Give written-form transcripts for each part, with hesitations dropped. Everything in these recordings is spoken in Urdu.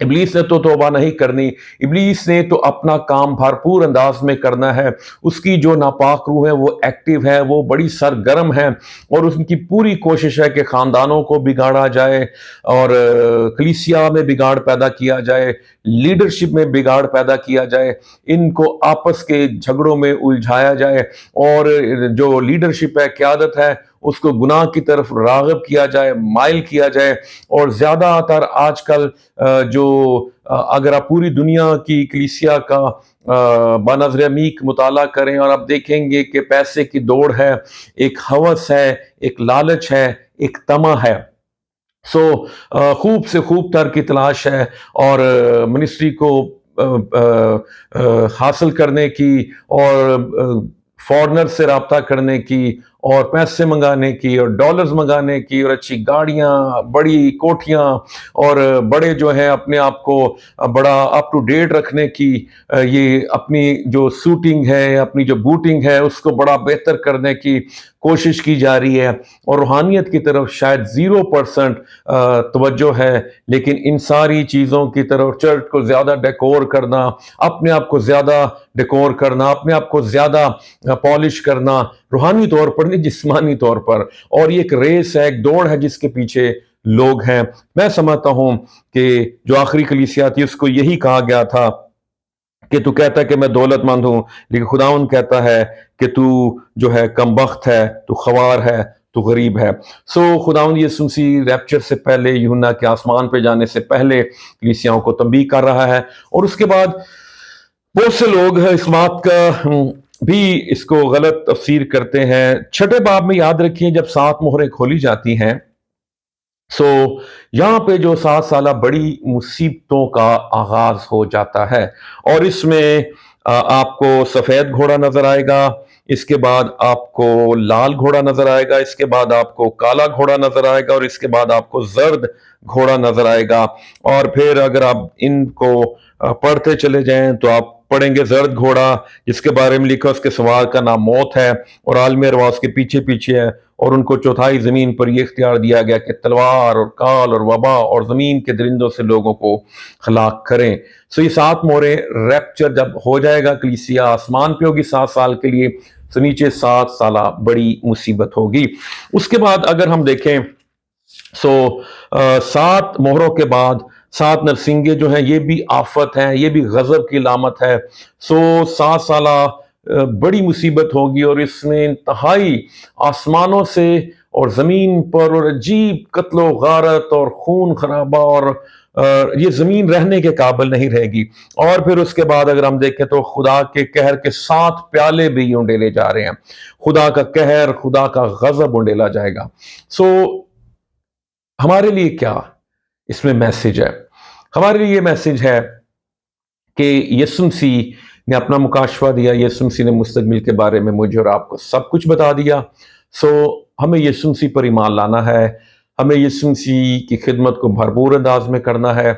ابلیس نے تو توبہ نہیں کرنی، ابلیس نے تو اپنا کام بھرپور انداز میں کرنا ہے۔ اس کی جو ناپاک روح ہے وہ ایکٹیو ہے، وہ بڑی سرگرم ہے، اور اس کی پوری کوشش ہے کہ خاندانوں کو بگاڑا جائے، اور کلیسیا میں بگاڑ پیدا کیا جائے، لیڈرشپ میں بگاڑ پیدا کیا جائے، ان کو آپس کے جھگڑوں میں الجھایا جائے، اور جو لیڈرشپ ہے، قیادت ہے، اس کو گناہ کی طرف راغب کیا جائے، مائل کیا جائے۔ اور زیادہ تر آج کل جو اگر آپ پوری دنیا کی کلیسیا کا بنظر عمیق مطالعہ کریں، اور آپ دیکھیں گے کہ پیسے کی دوڑ ہے، ایک ہوس ہے، ایک لالچ ہے، ایک طمع ہے۔ سو خوب سے خوب تر کی تلاش ہے، اور منسٹری کو حاصل کرنے کی، اور فورنر سے رابطہ کرنے کی، اور پیسے منگانے کی، اور ڈالرز منگانے کی، اور اچھی گاڑیاں، بڑی کوٹھیاں، اور بڑے جو ہے اپنے آپ کو بڑا اپ ٹو ڈیٹ رکھنے کی، یہ اپنی جو سوٹنگ ہے، اپنی جو بوٹنگ ہے، اس کو بڑا بہتر کرنے کی کوشش کی جا رہی ہے، اور روحانیت کی طرف شاید 0% توجہ ہے۔ لیکن ان ساری چیزوں کی طرف، چرچ کو زیادہ ڈیکور کرنا، اپنے آپ کو زیادہ ڈیکور کرنا، اپنے آپ کو زیادہ پالش کرنا، روحانی طور پر نہیں، جسمانی طور پر، اور یہ ایک ریس ہے، ایک دوڑ ہے جس کے پیچھے لوگ ہیں۔ میں سمجھتا ہوں کہ جو آخری کلیسیا تھی اس کو یہی کہا گیا تھا کہ تو کہتا ہے کہ میں دولت مند ہوں، لیکن خداوند کہتا ہے کہ تو جو ہے کم بخت ہے، تو خوار ہے، تو غریب ہے۔ سو خداوند یسوع مسیح ریپچر سے پہلے، یوحنا کے آسمان پہ جانے سے پہلے کلیسیاؤں کو تنبیہ کر رہا ہے، اور اس کے بعد بہت سے لوگ اس بات کا بھی اس کو غلط تفسیر کرتے ہیں۔ چھٹے باب میں یاد رکھیے جب 7 مہریں کھولی جاتی ہیں، سو یہاں پہ جو 7 سالہ بڑی مصیبتوں کا آغاز ہو جاتا ہے، اور اس میں آپ کو سفید گھوڑا نظر آئے گا، اس کے بعد آپ کو لال گھوڑا نظر آئے گا، اس کے بعد آپ کو کالا گھوڑا نظر آئے گا، اور اس کے بعد آپ کو زرد گھوڑا نظر آئے گا۔ اور پھر اگر آپ ان کو پڑھتے چلے جائیں تو آپ پڑھیں گے زرد گھوڑا، جس کے بارے میں لکھا اس کے سوار کا نام موت ہے، اور عالم ارواح اس کے پیچھے پیچھے ہے، اور ان کو چوتھائی زمین پر یہ اختیار دیا گیا کہ تلوار اور کال اور وبا اور زمین کے درندوں سے لوگوں کو ہلاک کریں۔ سو یہ 7 مہریں، ریپچر جب ہو جائے گا، کلیسیا آسمان پہ ہوگی 7 سال کے لیے، تو نیچے 7 سالہ بڑی مصیبت ہوگی۔ اس کے بعد اگر ہم دیکھیں، سو 7 مہروں کے بعد 7 نرسنگے جو ہیں، یہ بھی آفت ہیں، یہ بھی غضب کی علامت ہے۔ سو 7 سالہ بڑی مصیبت ہوگی، اور اس میں انتہائی آسمانوں سے اور زمین پر اور عجیب قتل و غارت اور خون خرابہ، اور یہ زمین رہنے کے قابل نہیں رہے گی۔ اور پھر اس کے بعد اگر ہم دیکھیں تو خدا کے قہر کے 7 پیالے بھی انڈیلے جا رہے ہیں، خدا کا قہر، خدا کا غضب انڈیلا جائے گا۔ سو ہمارے لیے کیا اس میں میسج ہے؟ ہمارے لیے یہ میسج ہے کہ یسوع مسیح نے اپنا مکاشفہ دیا، یسوع مسیح نے مستقبل کے بارے میں مجھے اور آپ کو سب کچھ بتا دیا۔ سو ہمیں یسوع مسیح پر ایمان لانا ہے، ہمیں یسوع مسیح کی خدمت کو بھرپور انداز میں کرنا ہے،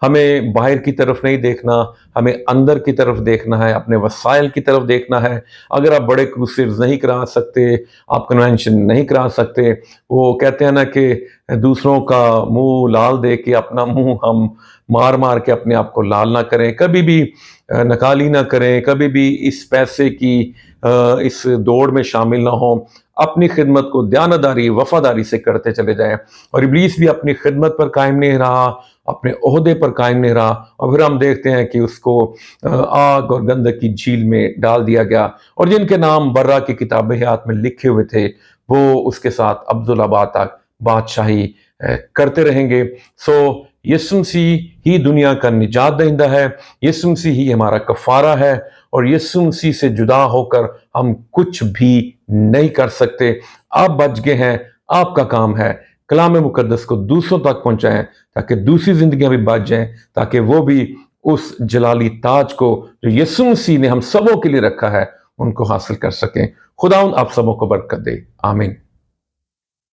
ہمیں باہر کی طرف نہیں دیکھنا، ہمیں اندر کی طرف دیکھنا ہے، اپنے وسائل کی طرف دیکھنا ہے۔ اگر آپ بڑے کروسیڈز نہیں کرا سکتے، آپ کنونشن نہیں کرا سکتے، وہ کہتے ہیں نا کہ دوسروں کا منہ لال دے کے اپنا منہ ہم مار مار کے اپنے آپ کو لال نہ کریں، کبھی بھی نکالی نہ کریں، کبھی بھی اس پیسے کی اس دوڑ میں شامل نہ ہوں، اپنی خدمت کو دیانتداری، وفاداری سے کرتے چلے جائیں۔ اور ابلیس بھی اپنی خدمت پر قائم نہیں رہا، اپنے عہدے پر قائم نہیں رہا، اور پھر ہم دیکھتے ہیں کہ اس کو آگ اور گندک کی جھیل میں ڈال دیا گیا، اور جن کے نام برہ کی کتاب حیات میں لکھے ہوئے تھے وہ اس کے ساتھ عبدالآباد تک بادشاہی کرتے رہیں گے۔ سو یسوع مسیح ہی دنیا کا نجات دہندہ ہے، یسوع مسیح ہی ہمارا کفارہ ہے، اور یسوع مسیح سے جدا ہو کر ہم کچھ بھی نہیں کر سکتے۔ آپ بچ گئے ہیں، آپ کا کام ہے کلام مقدس کو دوسروں تک پہنچائیں، تاکہ دوسری زندگیاں بھی بچ جائیں، تاکہ وہ بھی اس جلالی تاج کو جو یسوع مسیح نے ہم سبوں کے لیے رکھا ہے ان کو حاصل کر سکیں۔ خداوند آپ سبوں کو برکت دے، آمین۔